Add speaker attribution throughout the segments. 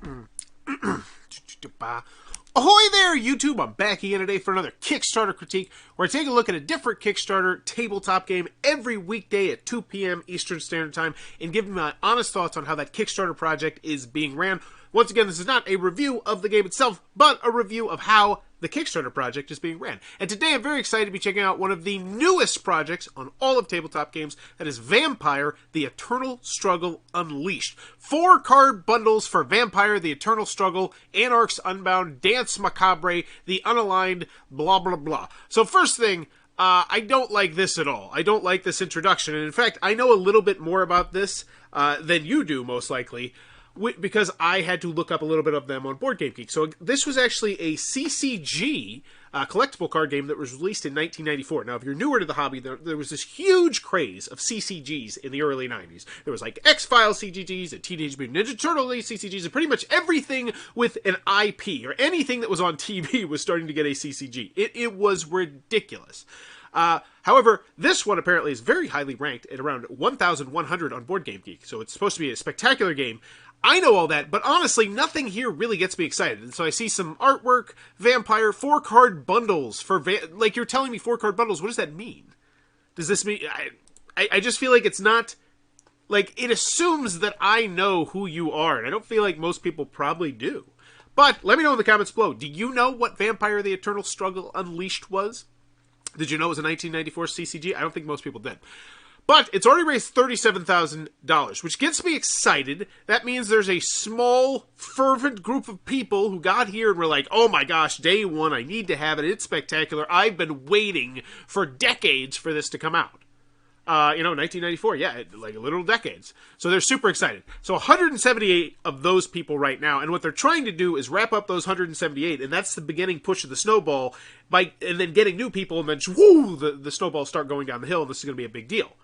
Speaker 1: Ahoy there, YouTube! I'm back again today for another Kickstarter critique, where I take a look at a different Kickstarter tabletop game every weekday at 2 p.m. Eastern Standard Time and give my honest thoughts on how that Kickstarter project is being ran. Once again, this is not a review of the game itself, but a review of how the Kickstarter project is being ran. And today I'm very excited to be checking out one of the newest projects on all of tabletop games, that is Vampire: The Eternal Struggle Unleashed. 4-card bundles for Vampire: The Eternal Struggle, Anarchs Unbound, Dance Macabre, The Unaligned, blah blah blah. So first thing, I don't like this at all. I don't like this introduction, and in fact, I know a little bit more about this than you do, most likely, because I had to look up a little bit of them on Boardgame Geek. So this was actually a CCG collectible card game that was released in 1994. Now, if you're newer to the hobby, there was this huge craze of CCGs in the early 90s. There was like X-Files CCGs and Teenage Mutant Ninja Turtles CCGs, and pretty much everything with an IP or anything that was on TV was starting to get a CCG. It was ridiculous. However, this one apparently is very highly ranked at around 1,100 on Boardgame Geek, so it's supposed to be a spectacular game. I know all that, but honestly, nothing here really gets me excited. And so I see some artwork, Vampire, 4-card bundles for like, you're telling me 4-card bundles. What does that mean? Does this mean I just feel like it's not, like, it assumes that I know who you are, and I don't feel like most people probably do. But let me know in the comments below. Do you know what Vampire: The Eternal Struggle Unleashed was? Did you know it was a 1994 CCG? I don't think most people did. But it's already raised $37,000, which gets me excited. That means there's a small, fervent group of people who got here and were like, oh my gosh, day one, I need to have it. It's spectacular. I've been waiting for decades for this to come out. 1994, yeah, like literal decades. So they're super excited. So 178 of those people right now, and what they're trying to do is wrap up those 178, and that's the beginning push of the snowball, and then getting new people, and then whoo, the snowballs start going down the hill, and this is going to be a big deal.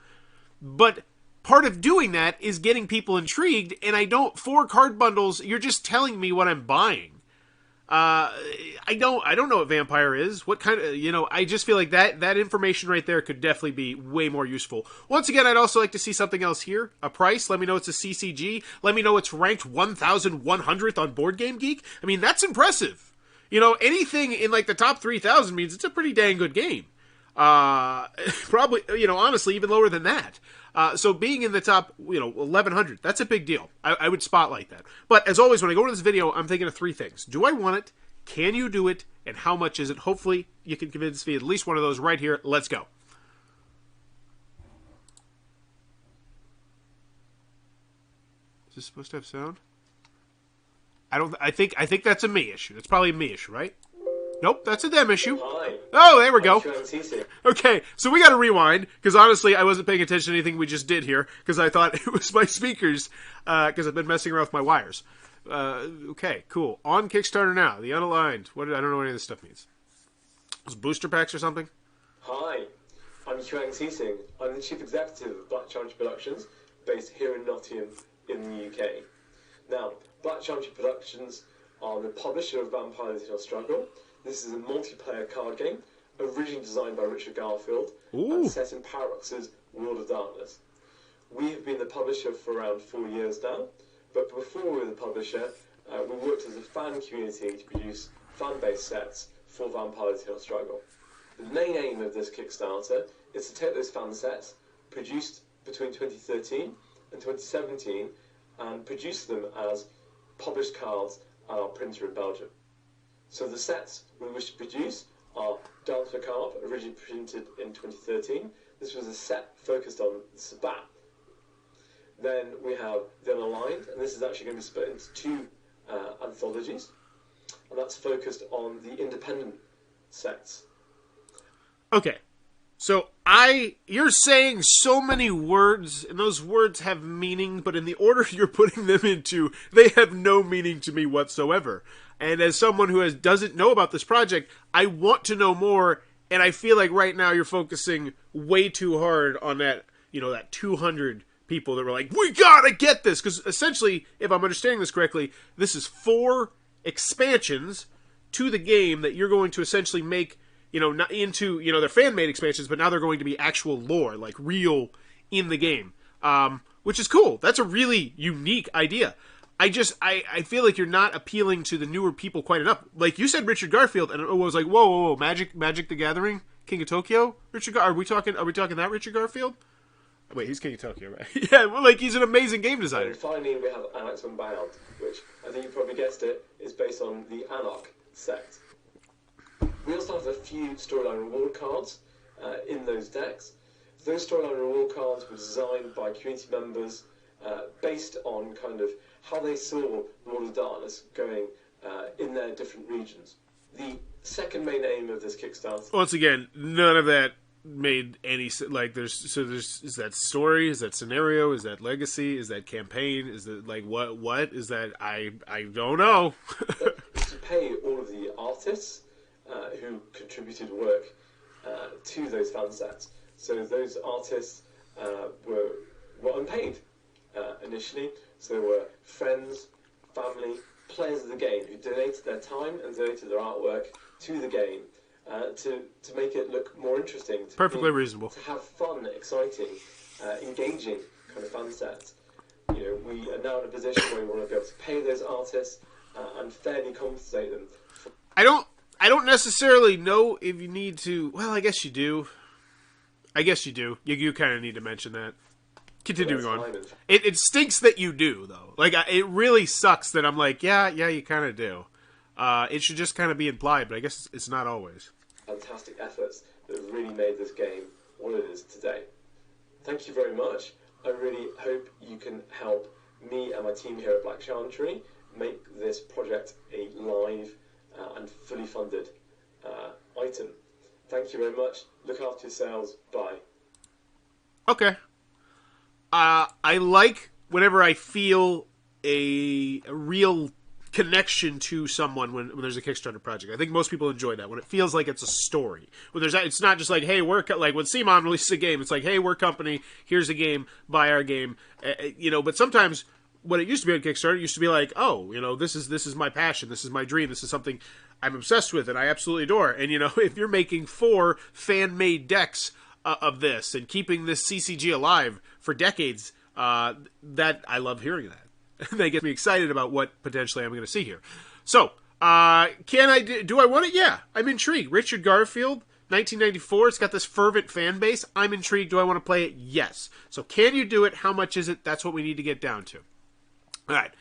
Speaker 1: But part of doing that is getting people intrigued, and 4-card bundles, you're just telling me what I'm buying. I don't know what Vampire is. What kind of, I just feel like that information right there could definitely be way more useful. Once again, I'd also like to see something else here. A price. Let me know it's a CCG. Let me know it's ranked 1,100th on Boardgame Geek. I mean, that's impressive. Anything in like the top 3,000 means it's a pretty dang good game. Probably, honestly, even lower than that. So being in the top, 1,100, that's a big deal. I would spotlight that. But as always, when I go into this video, I'm thinking of 3 things. Do I want it? Can you do it? And how much is it? Hopefully, you can convince me at least one of those right here. Let's go. Is this supposed to have sound? I think that's a me issue. That's probably a me issue, right? Nope, that's a them issue.
Speaker 2: Hi.
Speaker 1: Oh, there we go. Okay, so we got to rewind, because honestly, I wasn't paying attention to anything we just did here, because I thought it was my speakers, because I've been messing around with my wires. Okay, cool. On Kickstarter now, the unaligned. I don't know what any of this stuff means. Is it booster packs or something?
Speaker 2: Hi, I'm Chuang Sising. I'm the Chief Executive of Black Challenge Productions, based here in Nottingham, in the UK. Now, Black Challenge Productions are the publisher of Vampire: The Eternal Struggle. This is a multiplayer card game, originally designed by Richard Garfield, and set in Paradox's World of Darkness. We have been the publisher for around 4 years now, but before we were the publisher, we worked as a fan community to produce fan-based sets for Vampire: The Eternal Struggle. The main aim of this Kickstarter is to take those fan sets, produced between 2013 and 2017, and produce them as published cards at our printer in Belgium. So the sets we wish to produce are Dance Macabre, originally printed in 2013. This was a set focused on the Sabbat. Then we have The Unaligned, and this is actually going to be split into 2 anthologies, and that's focused on the independent sets.
Speaker 1: Okay, so you're saying so many words, and those words have meaning, but in the order you're putting them into, they have no meaning to me whatsoever. And as someone who doesn't know about this project, I want to know more, and I feel like right now you're focusing way too hard on that, that 200 people that were like, we gotta get this! Because essentially, if I'm understanding this correctly, this is 4 expansions to the game that you're going to essentially make, not into, they're fan-made expansions, but now they're going to be actual lore, like real in the game, which is cool. That's a really unique idea. I feel like you're not appealing to the newer people quite enough. Like you said, Richard Garfield, and it was like, whoa, Magic the Gathering, King of Tokyo, are we talking that Richard Garfield? Wait, he's King of Tokyo, right? Yeah, well, like he's an amazing game designer.
Speaker 2: And finally, we have Anarchs Unbound, which I think you probably guessed it is based on the Anarch set. We also have a few storyline reward cards in those decks. Those storyline reward cards were designed by community members based on kind of how they saw World of Darkness going in their different regions. The second main aim of this Kickstarter...
Speaker 1: Once again, none of that made any... Like, is that story? Is that scenario? Is that legacy? Is that campaign? Is that, like, what? Is that... I don't know.
Speaker 2: It's to pay all of the artists who contributed work to those fan sets. So those artists were unpaid initially. So they were friends, family, players of the game who donated their time and donated their artwork to the game to make it look more interesting.
Speaker 1: Perfectly reasonable.
Speaker 2: To have fun, exciting, engaging kind of fan sets. You know, we are now in a position where we want to be able to pay those artists and fairly compensate them.
Speaker 1: I don't necessarily know if you need to... Well, I guess you do. You kind of need to mention that. Continuing on. It stinks that you do, though. Like, it really sucks that I'm like, yeah, you kind of do. It should just kind of be implied, but I guess it's not always.
Speaker 2: Fantastic efforts that have really made this game what it is today. Thank you very much. I really hope you can help me and my team here at Black Chantry make this project a live and fully funded item. Thank you very much. Look after yourselves. Bye.
Speaker 1: Okay. I like whenever I feel a real connection to someone when there's a Kickstarter project. I think most people enjoy that, when it feels like it's a story. When it's not just like, hey, like when CMON releases a game, it's like, hey, we're a company, here's a game, buy our game. But sometimes what it used to be on Kickstarter, it used to be like, oh, this is my passion, this is my dream, this is something I'm obsessed with and I absolutely adore. And, if you're making 4 fan-made decks of this and keeping this CCG alive for decades, that I love hearing that. That gets me excited about what potentially I'm going to see here. So, can I do I want it? Yeah, I'm intrigued. Richard Garfield, 1994, it's got this fervent fan base. I'm intrigued. Do I want to play it? Yes. So, can you do it? How much is it? That's what we need to get down to. All right.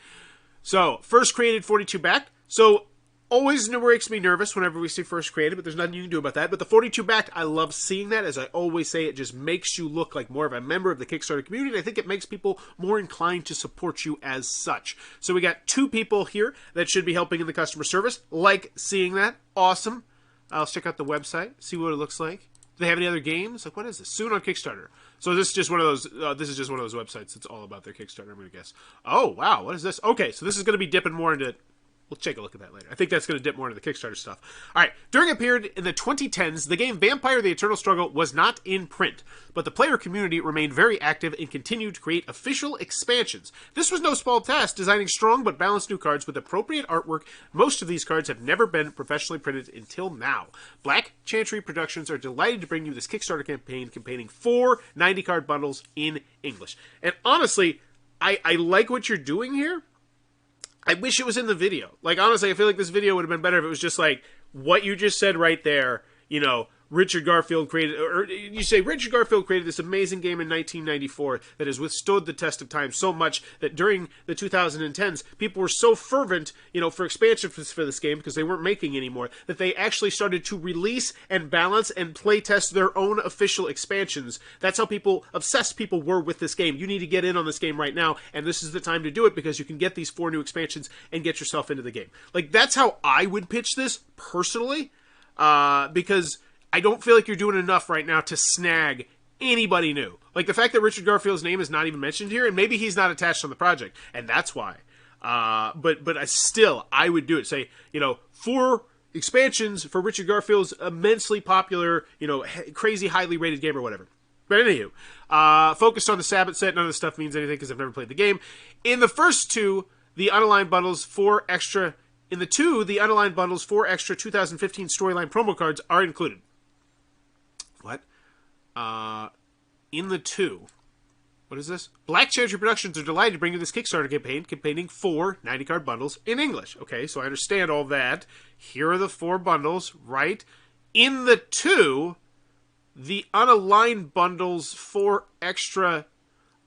Speaker 1: So, first created, 42 backed. So, always makes me nervous whenever we see first created, but there's nothing you can do about that. But the 42 backed, I love seeing that. As I always say, it just makes you look like more of a member of the Kickstarter community. I think it makes people more inclined to support you as such. So we got 2 people here that should be helping in the customer service. Like seeing that. Awesome. Let's check out the website, see what it looks like. Do they have any other games? Like, what is this? Soon on Kickstarter. So this is just one of those. This is just one of those websites that's all about their Kickstarter, I'm going to guess. Oh, wow. What is this? Okay, so this is going to be dipping more into... We'll take a look at that later. I think that's going to dip more into the Kickstarter stuff. All right. During a period in the 2010s, the game Vampire: The Eternal Struggle was not in print, but the player community remained very active and continued to create official expansions. This was no small task, designing strong but balanced new cards with appropriate artwork. Most of these cards have never been professionally printed until now. Black Chantry Productions are delighted to bring you this Kickstarter campaign containing 4 90-card bundles in English. And honestly, I like what you're doing here. I wish it was in the video. Like, honestly, I feel like this video would have been better if it was just like what you just said right there. Richard Garfield created, or you say Richard Garfield created this amazing game in 1994 that has withstood the test of time so much that during the 2010s, people were so fervent, for expansion for this game because they weren't making anymore, that they actually started to release and balance and play test their own official expansions. That's how obsessed people were with this game. You need to get in on this game right now, and this is the time to do it because you can get these 4 new expansions and get yourself into the game. Like, that's how I would pitch this personally, because I don't feel like you're doing enough right now to snag anybody new. Like, the fact that Richard Garfield's name is not even mentioned here, and maybe he's not attached on the project, and that's why. But I would do it. Say, 4 expansions for Richard Garfield's immensely popular, crazy highly rated game or whatever. But anywho, focused on the Sabbath set. None of this stuff means anything because I've never played the game. In the first 2, the unaligned bundles, 4 extra... In the 2, the unaligned bundles, 4 extra 2015 storyline promo cards are included. What? In the 2, What is this? Black Cherry Productions are delighted to bring you this Kickstarter campaign containing 4 90-card bundles in English. Okay, so I understand all that. Here are the 4 bundles, right? In the 2, the unaligned bundles, 4 extra...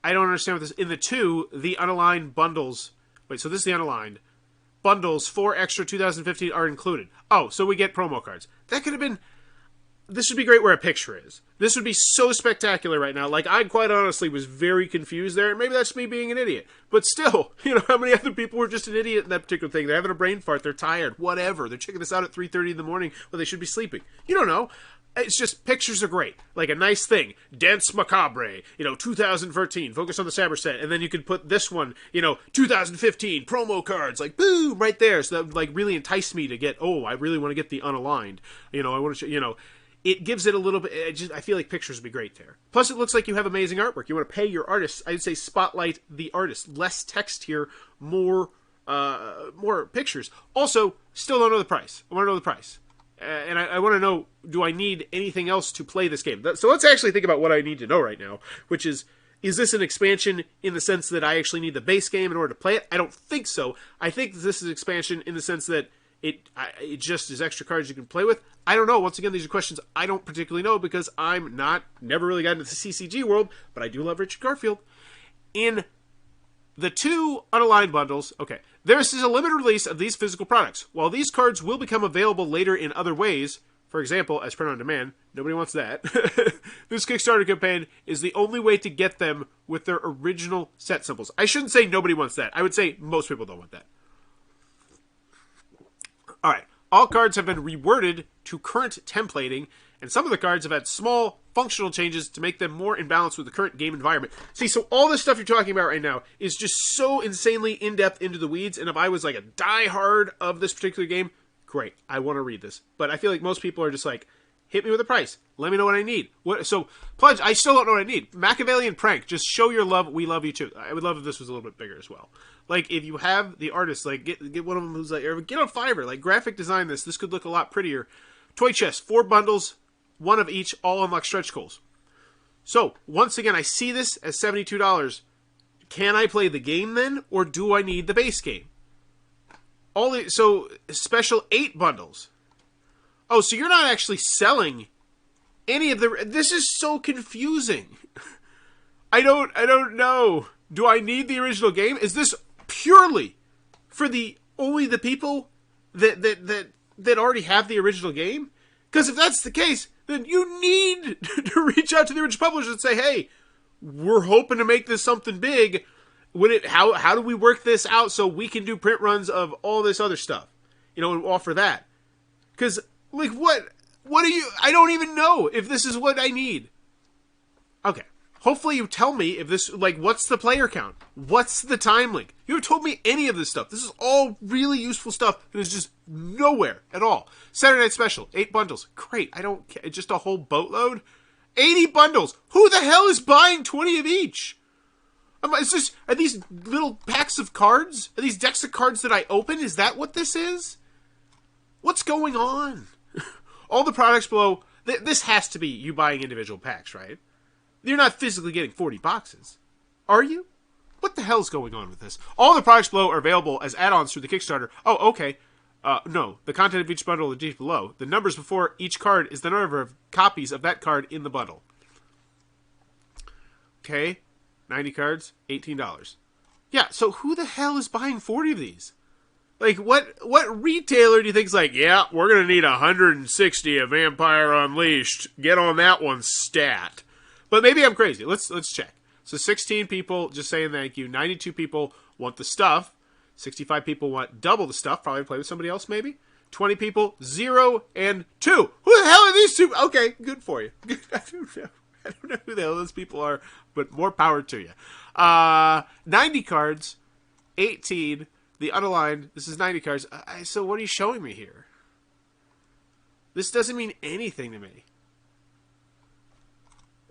Speaker 1: I don't understand what this... In the 2, the unaligned bundles... Wait, so this is the unaligned. Bundles, 4 extra 2015 are included. Oh, so we get promo cards. That could have been... This would be great where a picture is. This would be so spectacular right now. Like, I quite honestly was very confused there. Maybe that's me being an idiot. But still, you know, how many other people were just an idiot in that particular thing? They're having a brain fart. They're tired. Whatever. They're checking this out at 3:30 in the morning when they should be sleeping. You don't know. It's just, pictures are great. Like a nice thing. Dance Macabre, 2013, focus on the Saberset. And then you could put this one, 2015, promo cards, like, boom, right there. So that would, like, really entice me to get, oh, I really want to get the unaligned. I want to, it gives it a little bit, I feel like pictures would be great there. Plus, it looks like you have amazing artwork. You want to pay your artists. I'd say spotlight the artist. Less text here, more pictures. Also, still don't know the price. I want to know the price. And I want to know, do I need anything else to play this game? So let's actually think about what I need to know right now, which is this an expansion in the sense that I actually need the base game in order to play it? I don't think so. I think this is expansion in the sense that it just is extra cards you can play with. I don't know. Once again, these are questions I don't particularly know because I'm never really got into the CCG world, but I do love Richard Garfield. In the 2 unaligned bundles, okay, this is a limited release of these physical products. While these cards will become available later in other ways, for example, as print on demand, nobody wants that. This Kickstarter campaign is the only way to get them with their original set symbols. I shouldn't say nobody wants that. I would say most people don't want that. Alright, all cards have been reworded to current templating, and some of the cards have had small functional changes to make them more in balance with the current game environment. See, so all this stuff you're talking about right now is just so insanely in-depth into the weeds, and if I was like a diehard of this particular game, great, I want to read this. But I feel like most people are just like, hit me with a price. Let me know what I need. So, Pledge, I still don't know what I need. Machiavellian Prank, just show your love. We love you too. I would love if this was a little bit bigger as well. Like, if you have the artist, like, get one of them who's like, or get on Fiverr, like, graphic design this. This could look a lot prettier. Toy chest, 4 bundles, 1 of each, all unlock stretch goals. So, once again, I see this as $72. Can I play the game then, or do I need the base game? So, special 8 bundles. Oh, so you're not actually selling any of the... This is so confusing. I don't know. Do I need the original game? Is this purely for only the people that already have the original game? Because if that's the case, then you need to reach out to the original publisher and say, hey, we're hoping to make this something big. How do we work this out so we can do print runs of all this other stuff? And offer that. Because, like, what do you... I don't even know if this is what I need. Okay. Hopefully you tell me if this... Like, what's the player count? What's the time link? You haven't told me any of this stuff. This is all really useful stuff. And it's just nowhere at all. Saturday Night Special. 8 bundles. Great. I don't care. Just a whole boatload? 80 bundles. Who the hell is buying 20 of each? Are these little packs of cards? Are these decks of cards that I open? Is that what this is? What's going on? All the products below... This has to be you buying individual packs, right? You're not physically getting 40 boxes. Are you? What the hell's going on with this? All the products below are available as add-ons through the Kickstarter. Oh, okay. No. The content of each bundle is deep below. The numbers before each card is the number of copies of that card in the bundle. Okay. 90 cards, $18. Yeah, so who the hell is buying 40 of these? Like, what retailer do you think's like, yeah, we're going to need 160 of Vampire Unleashed. Get on that one, stat. But maybe I'm crazy. Let's check. So 16 people just saying thank you. 92 people want the stuff. 65 people want double the stuff. Probably play with somebody else, maybe. 20 people, 0 and 2. Who the hell are these 2? Okay, good for you. I don't know who the hell those people are, but more power to you. 90 cards, 18. The unaligned, this is 90 cards. So what are you showing me here? This doesn't mean anything to me.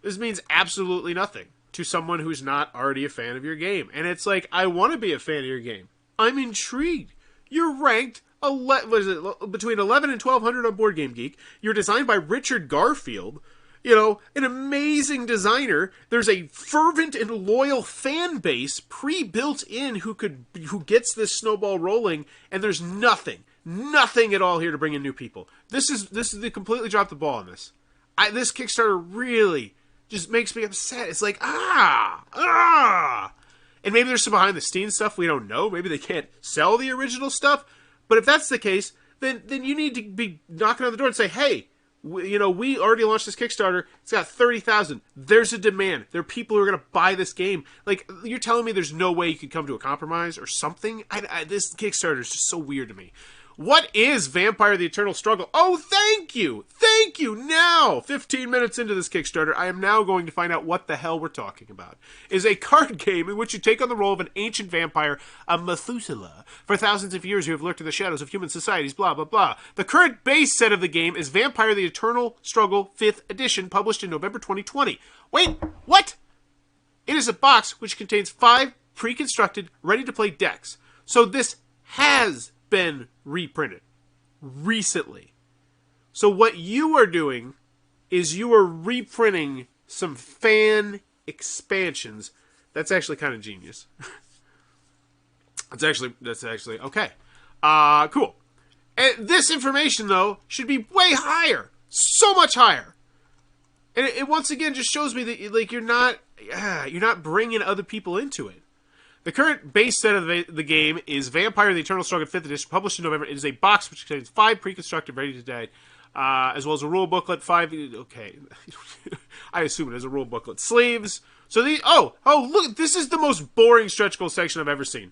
Speaker 1: This means absolutely nothing to someone who's not already a fan of your game. And it's like, I want to be a fan of your game. I'm intrigued. You're ranked between 11 and 1200 on Board Game Geek. You're designed by Richard Garfield. You know, an amazing designer. There's a fervent and loyal fan base pre-built in who gets this snowball rolling, and there's nothing at all here to bring in new people. This is they completely dropped the ball on this. This Kickstarter really just makes me upset. It's like and maybe there's some behind the scenes stuff we don't know. Maybe they can't sell the original stuff. But if that's the case, then you need to be knocking on the door and say, hey, we already launched this Kickstarter. It's got 30,000. There's a demand. There are people who are going to buy this game. Like, you're telling me there's no way you could come to a compromise or something? This Kickstarter is just so weird to me. What is Vampire the Eternal Struggle? Oh, thank you! Thank you! Now, 15 minutes into this Kickstarter, I am now going to find out what the hell we're talking about. It is a card game in which you take on the role of an ancient vampire, a Methuselah. For thousands of years you have lurked in the shadows of human societies, blah, blah, blah. The current base set of the game is Vampire the Eternal Struggle 5th Edition, published in November 2020. Wait, what? It is a box which contains 5 pre-constructed, ready-to-play decks. So this has been reprinted recently. So what you are doing is you are reprinting some fan expansions. That's actually kind of genius. That's actually okay. Cool. And this information though should be way higher, so much higher. And it once again just shows me that like you're not bringing other people into it. The current base set of the game is Vampire the Eternal Struggle 5th Edition, published in November. It is a box which contains 5 pre-constructed, ready to die, as well as a rule booklet, 5... Okay. I assume it is a rule booklet. Sleeves. So these... Oh, look, this is the most boring stretch goal section I've ever seen.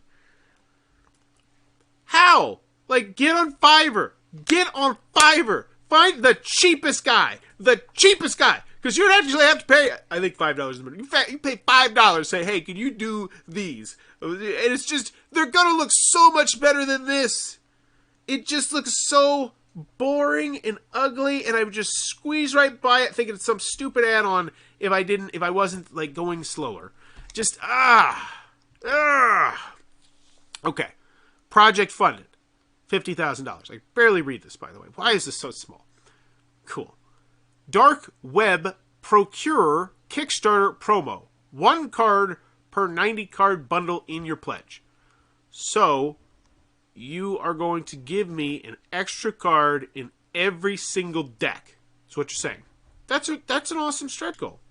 Speaker 1: How? Like, get on Fiverr. Get on Fiverr. Find the cheapest guy. The cheapest guy. Because you actually have to pay, I think, $5 a minute. You pay $5, say, hey, can you do these? And it's just, they're going to look so much better than this. It just looks so boring and ugly, and I would just squeeze right by it thinking it's some stupid add-on if I wasn't, like, going slower. Just, Okay. Project funded. $50,000. I barely read this, by the way. Why is this so small? Cool. Dark Web Procurer Kickstarter promo. 1 card per 90 card bundle in your pledge. So, you are going to give me an extra card in every single deck. That's what you're saying. That's an awesome stretch goal.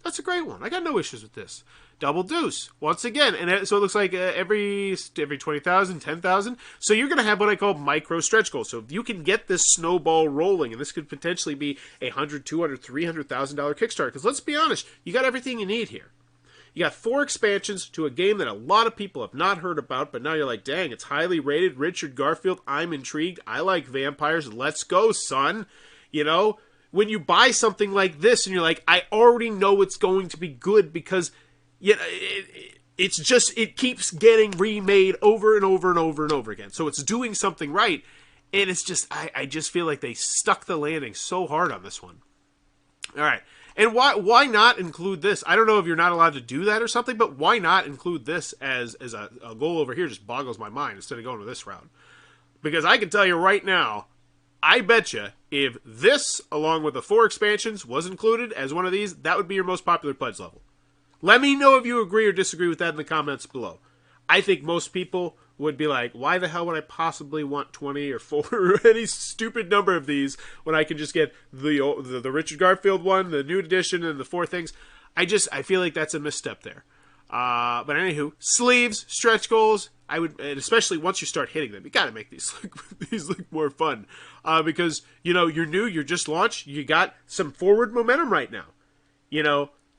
Speaker 1: That's a great one. I got no issues with this. Double deuce. Once again. And so it looks like every 20,000, 10,000. So you're going to have what I call micro stretch goals. So if you can get this snowball rolling, and this could potentially be a $100,000, $200,000, $300,000 Kickstarter. Because let's be honest, you got everything you need here. You got 4 expansions to a game that a lot of people have not heard about, but now you're like, dang, it's highly rated. Richard Garfield, I'm intrigued. I like vampires. Let's go, son. You know, when you buy something like this and you're like, I already know it's going to be good because... it keeps getting remade over and over and over and over again. So it's doing something right, and it's just, I just feel like they stuck the landing so hard on this one. All right, and why not include this? I don't know if you're not allowed to do that or something, but why not include this as a goal over here? Just boggles my mind instead of going to this route. Because I can tell you right now, I bet you if this, along with the 4 expansions, was included as one of these, that would be your most popular pledge level. Let me know if you agree or disagree with that in the comments below. I think most people would be like, why the hell would I possibly want 20 or 4 or any stupid number of these when I can just get the Richard Garfield one, the new edition, and the 4 things? I feel like that's a misstep there. But anywho, sleeves, stretch goals, and especially once you start hitting them, you got to make these look more fun. Because, you're new, you're just launched, you got some forward momentum right now.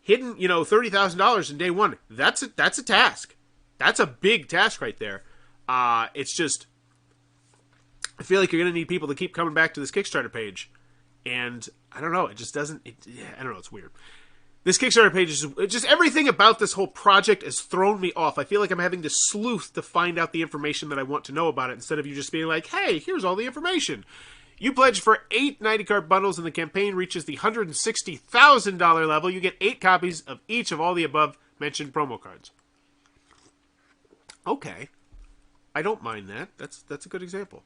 Speaker 1: Hitting, $30,000 in day 1, that's a task. That's a big task right there. It's just, I feel like you're going to need people to keep coming back to this Kickstarter page. And I don't know, it just doesn't, I don't know, it's weird. This Kickstarter page is just everything about this whole project has thrown me off. I feel like I'm having to sleuth to find out the information that I want to know about it instead of you just being like, hey, here's all the information. You pledge for 8 90-card bundles and the campaign reaches the $160,000 level. You get 8 copies of each of all the above-mentioned promo cards. Okay. I don't mind that. That's a good example.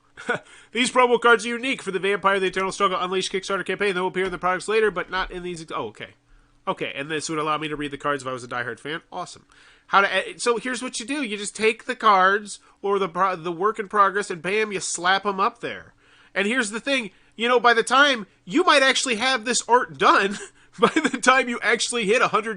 Speaker 1: These promo cards are unique for the Vampire the Eternal Struggle Unleashed Kickstarter campaign. They will appear in the products later, but not in these. Oh, okay. Okay, and this would allow me to read the cards if I was a diehard fan. Awesome. So here's what you do. You just take the cards or the work in progress and bam, you slap them up there. And here's the thing. You know, by the time you might actually have this art done, by the time you actually hit $120,000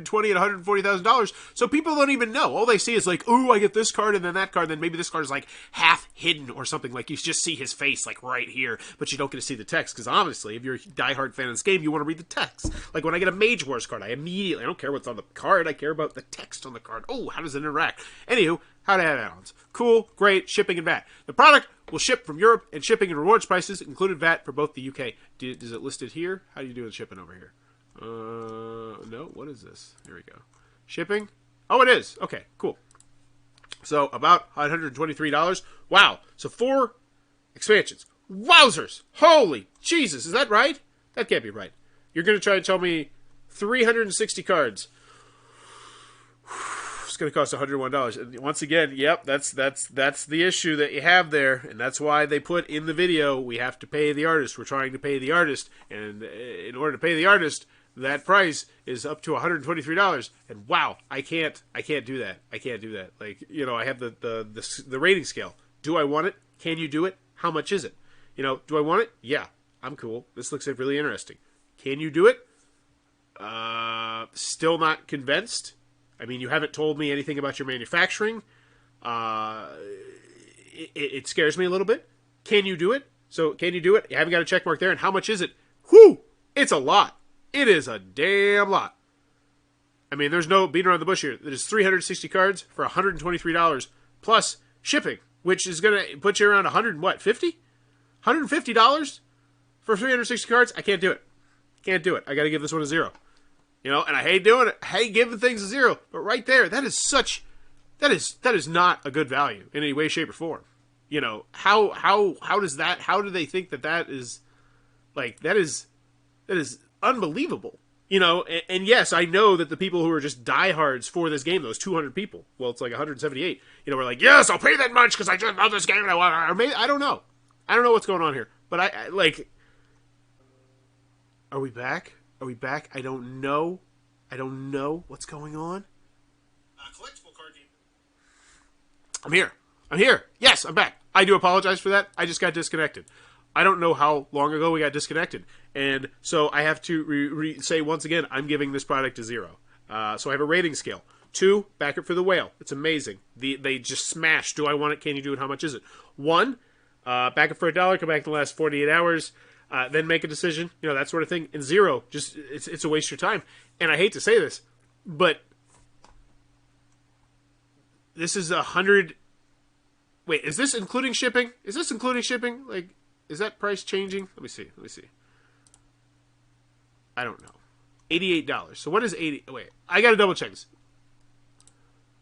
Speaker 1: and $140,000, so people don't even know. All they see is like, ooh, I get this card and then that card, and then maybe this card is like half hidden or something. Like you just see his face like right here, but you don't get to see the text because obviously, if you're a diehard fan of this game, you want to read the text. Like when I get a Mage Wars card, I don't care what's on the card, I care about the text on the card. Oh, how does it interact? Anywho, how to have add-ons. Cool, great, shipping and VAT. The product will ship from Europe, and shipping and rewards prices included VAT for both the UK. Is it listed here? How do you do the shipping over here? No, what is this? Here we go. Shipping? Oh, it is. Okay, cool. So, about $123. Wow. So, 4 expansions. Wowzers! Holy Jesus, is that right? That can't be right. You're going to try to tell me 360 cards. It's going to cost $101. And once again, yep, that's the issue that you have there, and that's why they put in the video, we have to pay the artist. We're trying to pay the artist, and in order to pay the artist, that price is up to $123. And wow, I can't do that. I can't do that. Like, you know, I have the rating scale. Do I want it? Can you do it? How much is it? You know, do I want it? Yeah, I'm cool. This looks really interesting. Can you do it? Still not convinced. I mean, you haven't told me anything about your manufacturing. It scares me a little bit. Can you do it? So, can you do it? You haven't got a check mark there. And how much is it? Whew! It's a lot. It is a damn lot. I mean, there's no beating around the bush here. There's 360 cards for $123 plus shipping, which is going to put you around $150? $150 for 360 cards? I can't do it. Can't do it. I got to give this one a 0. You know, and I hate doing it. I hate giving things a 0. But right there, that is not a good value in any way, shape, or form. You know, how do they think that is, like, that is unbelievable. You know, and yes, I know that the people who are just diehards for this game, those 200 people, well, it's like 178, you know, we're like, yes, I'll pay that much because I just love this game and I want, or maybe, I don't know. I don't know what's going on here. But I like, are we back? Are we back? I don't know. I don't know what's going on. Collectible card game. I'm here. I'm here. Yes, I'm back. I do apologize for that. I just got disconnected. I don't know how long ago we got disconnected. And so I have to say once again, I'm giving this product a 0. So I have a rating scale. 2, back it for the whale. It's amazing. They just smash. Do I want it? Can you do it? How much is it? 1, back it for $1. Come back in the last 48 hours. Then make a decision. You know, that sort of thing. And 0, just it's a waste of your time. And I hate to say this, but this is 100. Wait, is this including shipping? Is this including shipping? Like, is that price changing? Let me see. I don't know. $88. So what is 80? Wait, I got to double check this.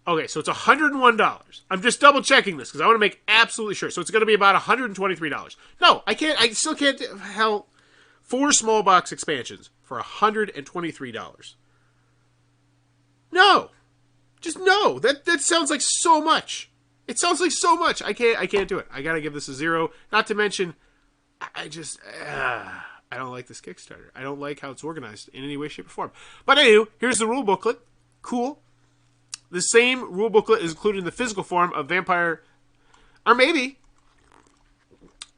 Speaker 1: Okay, so it's $101. I'm just double checking this because I want to make absolutely sure. So it's going to be about $123. No, I can't. I still can't. Hell, 4 small box expansions for $123. No, just no. That sounds like so much. It sounds like so much. I can't do it. I got to give this a 0. Not to mention, I don't like this Kickstarter. I don't like how it's organized in any way, shape, or form. But anyway, here's the rule booklet. Cool. The same rule booklet is included in the physical form of Vampire. Or maybe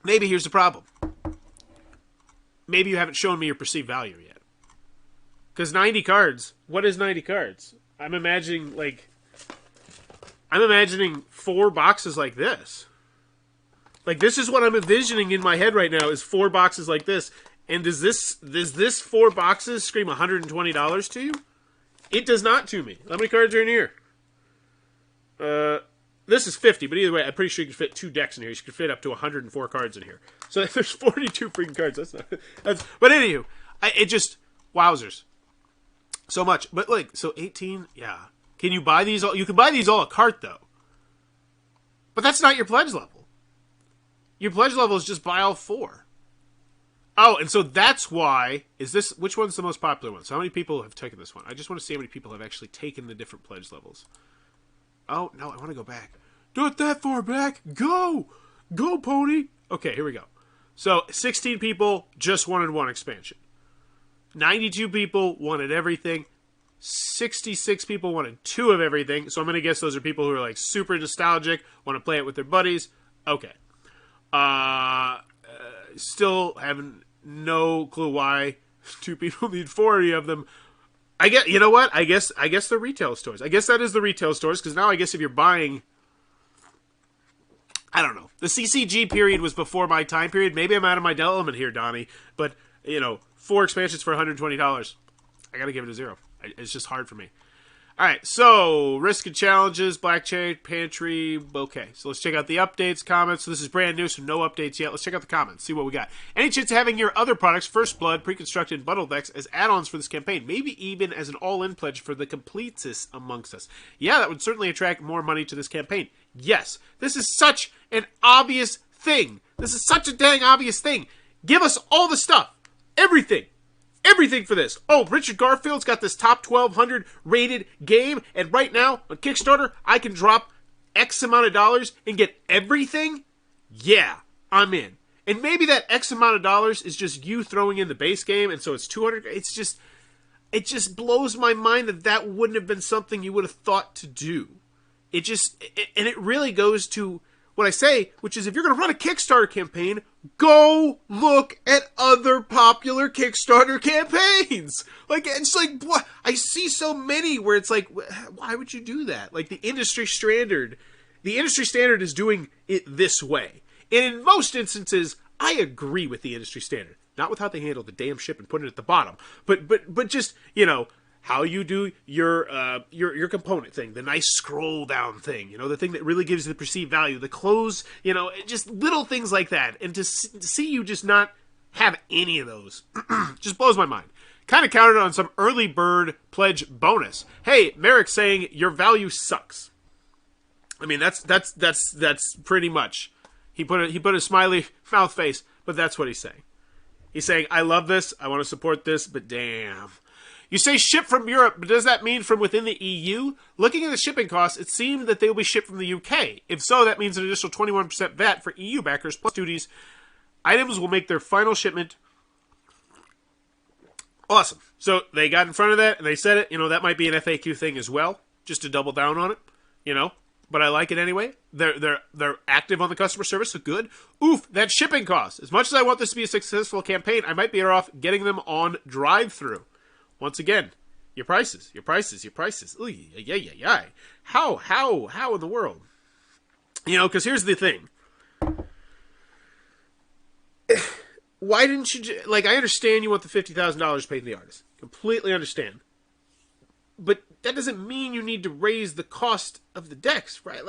Speaker 1: here's the problem. Maybe you haven't shown me your perceived value yet. Because 90 cards, what is 90 cards? I'm imagining 4 boxes like this. Like, this is what I'm envisioning in my head right now, is 4 boxes like this. And does this 4 boxes scream $120 to you? It does not to me. How many cards are in here? This is 50, but either way, I'm pretty sure you can fit 2 decks in here. You could fit up to 104 cards in here. So there's 42 freaking cards. But anywho, it just, wowzers. So much. But like, so 18, yeah. Can you buy these all? You can buy these all a cart, though. But that's not your pledge level. Your pledge level is just buy all 4. Oh, and so that's why, which one's the most popular one? So how many people have taken this one? I just want to see how many people have actually taken the different pledge levels. Oh, no, I want to go back. Not that far back. Go! Go, pony! Okay, here we go. So, 16 people just wanted one expansion. 92 people wanted everything. 66 people wanted 2 of everything. So I'm going to guess those are people who are like super nostalgic, want to play it with their buddies. Okay. Still having no clue why 2 people need 40 of them. I guess, you know what? I guess the retail stores. I guess that is the retail stores, because now I guess if you're buying, I don't know. The CCG period was before my time period. Maybe I'm out of my element here, Donnie. But, 4 expansions for $120. I got to give it a 0. It's just hard for me. All right, so Risk and Challenges, Black Cherry, Pantry. Okay, so let's check out the updates, comments. So this is brand new, so no updates yet. Let's check out the comments, see what we got. Any chance of having your other products, First Blood, Pre-Constructed, and Bundle decks, as add-ons for this campaign? Maybe even as an all-in pledge for the completists amongst us. Yeah, that would certainly attract more money to this campaign. Yes, this is such an obvious thing. This is such a dang obvious thing. Give us all the stuff. Everything. Everything for this. Oh, Richard Garfield's got this top 1,200 rated game, and right now, on Kickstarter, I can drop X amount of dollars and get everything? Yeah, I'm in. And maybe that X amount of dollars is just you throwing in the base game, and so it's 200. It just blows my mind that wouldn't have been something you would have thought to do. And it really goes to what I say, which is if you're going to run a Kickstarter campaign, go look at other popular Kickstarter campaigns. Like, it's like, what? I see so many where it's like, why would you do that? Like, the industry standard is doing it this way. And in most instances, I agree with the industry standard. Not with how they handle the damn ship and putting it at the bottom. But just, how you do your component thing, the nice scroll down thing, the thing that really gives you the perceived value, the close, just little things like that. And to see you just not have any of those just blows my mind. Kind of counted on some early bird pledge bonus. Hey, Merrick saying your value sucks. I mean, that's pretty much. He put a smiley mouth face, but that's what he's saying. He's saying, I love this, I want to support this, but damn. You say ship from Europe, but does that mean from within the EU? Looking at the shipping costs, it seemed that they will be shipped from the UK. If so, that means an additional 21% VAT for EU backers plus duties. Items will make their final shipment. Awesome. So they got in front of that and they said it. That might be an FAQ thing as well, just to double down on it. But I like it anyway. They're active on the customer service, so good. Oof, that shipping cost. As much as I want this to be a successful campaign, I might be better off getting them on drive-through. Once again, your prices. Ooh, yeah. How in the world? Because here's the thing. Why didn't you, I understand you want the $50,000 paid to the artist. Completely understand. But that doesn't mean you need to raise the cost of the decks, right?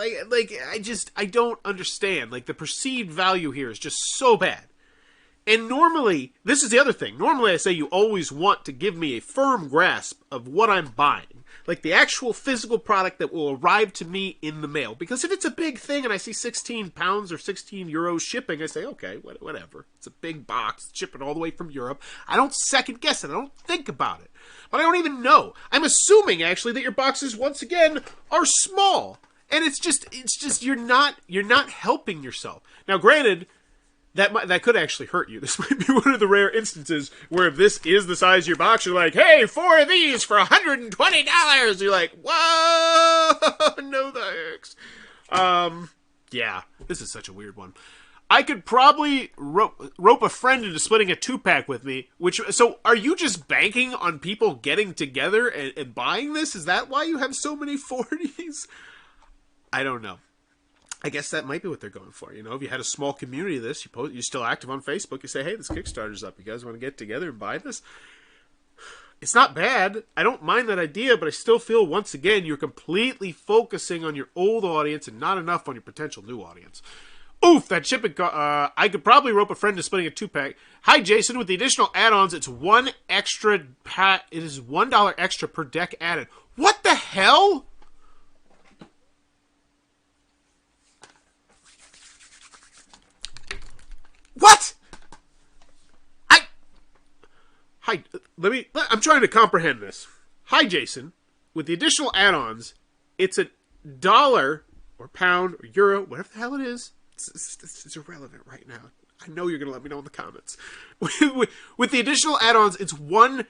Speaker 1: I don't understand. The perceived value here is just so bad. And normally, this is the other thing. Normally I say you always want to give me a firm grasp of what I'm buying. Like the actual physical product that will arrive to me in the mail. Because if it's a big thing and I see 16 pounds or 16 euros shipping, I say, okay, whatever. It's a big box, shipping all the way from Europe. I don't second guess it. I don't think about it. But I don't even know. I'm assuming, actually, that your boxes, once again, are small. And it's just you're not helping yourself. Now, granted, that could actually hurt you. This might be one of the rare instances where if this is the size of your box, you're like, hey, 4 of these for $120. You're like, whoa, no thanks. Yeah, this is such a weird one. I could probably rope a friend into splitting a 2-pack with me. So are you just banking on people getting together and buying this? Is that why you have so many 40s? I don't know. I guess that might be what they're going for. If you had a small community of this, you're still active on Facebook, you say, hey, this Kickstarter's up. You guys want to get together and buy this? It's not bad. I don't mind that idea, but I still feel, once again, you're completely focusing on your old audience and not enough on your potential new audience. Oof, that shipping I could probably rope a friend to splitting a 2-pack. Hi, Jason. With the additional add-ons, it's it is $1 extra per deck added. What the hell? What? Hi, I'm trying to comprehend this. Hi, Jason. With the additional add-ons, it's $1 or pound or euro, whatever the hell it is. It's irrelevant right now. I know you're going to let me know in the comments. With the additional add-ons, it's 1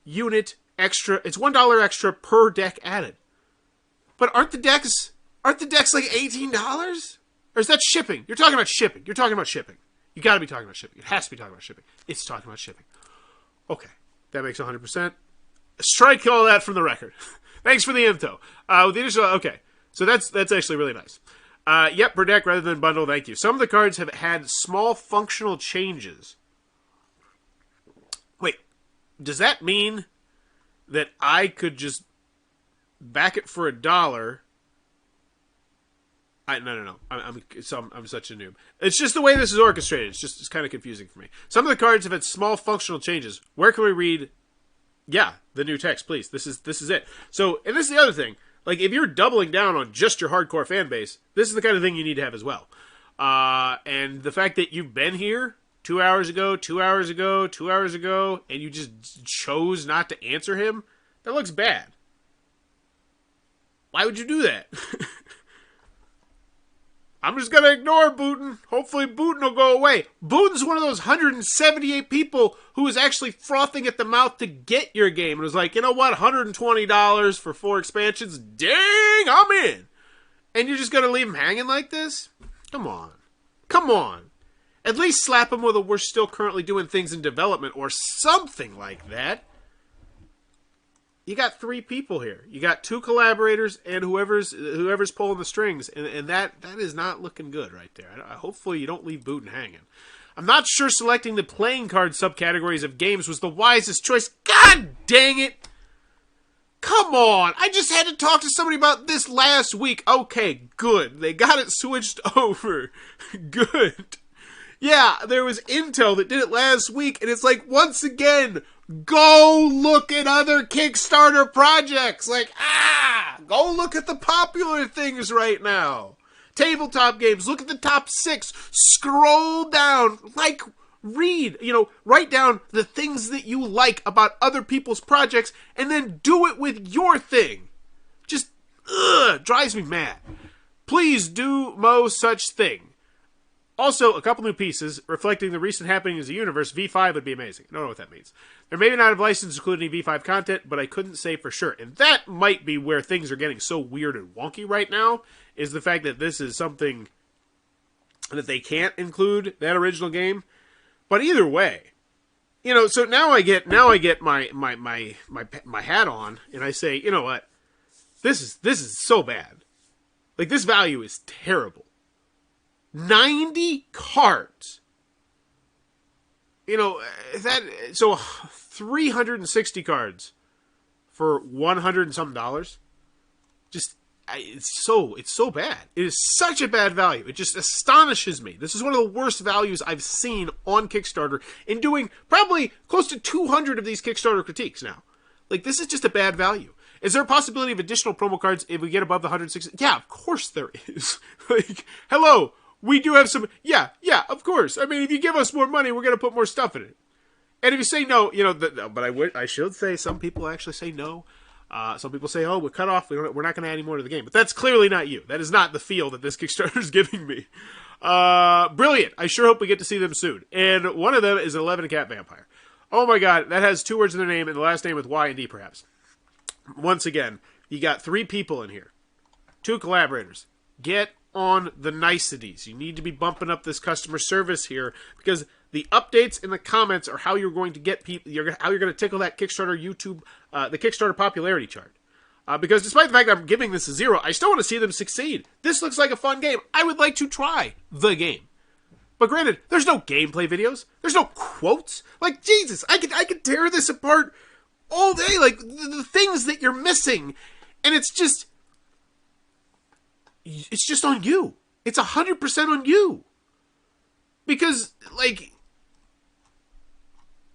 Speaker 1: unit extra. It's $1 extra per deck added. But aren't the decks like $18? Or is that shipping? You're talking about shipping. You're talking about shipping. You got to be talking about shipping. It has to be talking about shipping. It's talking about shipping. Okay, that makes 100%. Strike all that from the record. Thanks for the info. With the additional, okay, so that's actually really nice. Yep, per deck rather than bundle. Thank you. Some of the cards have had small functional changes. Wait, does that mean that I could just back it for $1? No. I'm such a noob. It's just the way this is orchestrated. It's kind of confusing for me. Some of the cards have had small functional changes. Where can we read? Yeah, the new text, please. This is it. So, and this is the other thing. Like, if you're doubling down on just your hardcore fan base, this is the kind of thing you need to have as well. And the fact that you've been here 2 hours ago, 2 hours ago, 2 hours ago, and you just chose not to answer him, that looks bad. Why would you do that? I'm just going to ignore Booten. Hopefully Booten will go away. Booten's one of those 178 people who was actually frothing at the mouth to get your game. And was like, you know what, $120 for 4 expansions? Dang, I'm in. And you're just going to leave him hanging like this? Come on. Come on. At least slap him with a "we're still currently doing things in development" or something like that. You got 3 people here. You got 2 collaborators and whoever's pulling the strings, and that is not looking good right there. Hopefully you don't leave Booten hanging. I'm not sure selecting the playing card subcategories of games was the wisest choice. God dang it! Come on! I just had to talk to somebody about this last week. Okay, good. They got it switched over. Good. Yeah, there was Intel that did it last week, and it's like, once again, go look at other Kickstarter projects. Like, go look at the popular things right now. Tabletop games, look at the top 6. Scroll down, read, write down the things that you like about other people's projects, and then do it with your thing. Just, drives me mad. Please do no such thing. Also, a couple new pieces reflecting the recent happenings of the universe. V5 would be amazing. I don't know what that means. They're maybe not have license including any V5 content, but I couldn't say for sure. And that might be where things are getting so weird and wonky right now, is the fact that this is something that they can't include that original game. But either way, so now I get my hat on, and I say, you know what? This is so bad. Like, this value is terrible. 90 cards. So 360 cards for $100 and some dollars. It's so bad. It is such a bad value. It just astonishes me. This is one of the worst values I've seen on Kickstarter in doing probably close to 200 of these Kickstarter critiques now. Like, this is just a bad value. Is there a possibility of additional promo cards if we get above the 160? Yeah, of course there is. Like, hello. We do have some, yeah, of course. I mean, if you give us more money, we're going to put more stuff in it. And if you say no, but I should say some people actually say no. Some people say, oh, we're cut off. We're not going to add any more to the game. But that's clearly not you. That is not the feel that this Kickstarter is giving me. Brilliant. I sure hope we get to see them soon. And one of them is an 11 cat vampire. Oh my God, that has 2 words in their name and the last name with Y and D perhaps. Once again, you got 3 people in here. 2 collaborators. Get on the niceties. You need to be bumping up this customer service here, because the updates in the comments are how you're going to get people, how you're going to tickle that Kickstarter YouTube, the Kickstarter popularity chart. Because despite the fact that I'm giving this a 0, I still want to see them succeed. This looks like a fun game. I would like to try the game. But granted, there's no gameplay videos. There's no quotes. Like, Jesus, I could tear this apart all day. Like, the things that you're missing. And it's just on you. It's 100% on you. Because, like,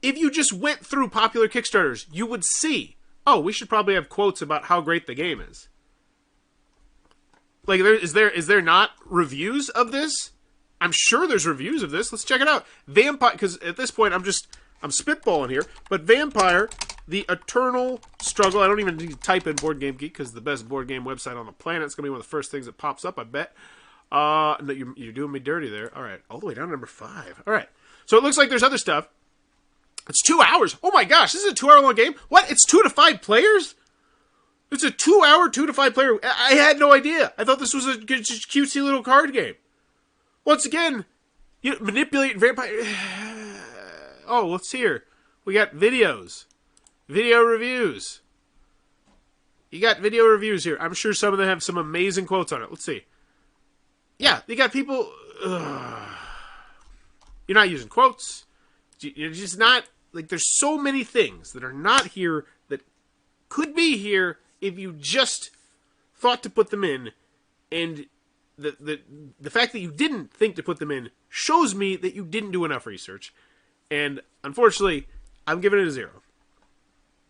Speaker 1: if you just went through popular Kickstarters, you would see, oh, we should probably have quotes about how great the game is. Like, is there not reviews of this? I'm sure there's reviews of this. Let's check it out. Vampire, because at this point I'm spitballing here, but Vampire The Eternal Struggle. I don't even need to type in Board Game Geek because it's the best board game website on the planet. It's going to be one of the first things that pops up, I bet. No, you're doing me dirty there. All right. All the way down to number 5. All right. So it looks like there's other stuff. It's 2 hours. Oh my gosh, this is a 2 hour long game? What? It's 2 to 5 players? It's a 2 hour, 2 to 5 player. I had no idea. I thought this was a just cutesy little card game. Once again, you manipulate vampire. Oh, let's see here. We got videos. Video reviews. You got video reviews here. I'm sure some of them have some amazing quotes on it. Let's see. Yeah, you got people. You're not using quotes. You're just not. Like, there's so many things that are not here that could be here if you just thought to put them in. And the fact that you didn't think to put them in shows me that you didn't do enough research. And unfortunately, I'm giving it a 0.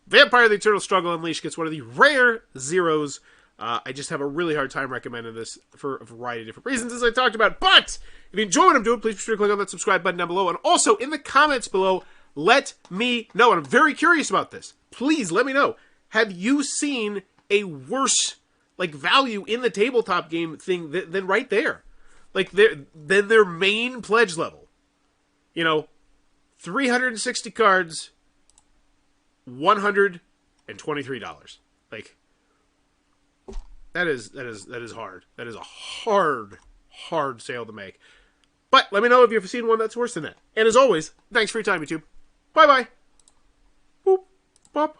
Speaker 1: Vampire: The Eternal Struggle Unleashed gets one of the rare zeros. I just have a really hard time recommending this for a variety of different reasons, as I talked about. But if you enjoy what I'm doing, please be sure to click on that subscribe button down below. And also, in the comments below, let me know. And I'm very curious about this. Please let me know. Have you seen a worse value in the tabletop game thing than right there? Than their main pledge level. 360 cards, $123. That is hard. That is a hard sale to make. But let me know if you've seen one that's worse than that. And as always, thanks for your time, YouTube. Bye-bye. Boop. Bop.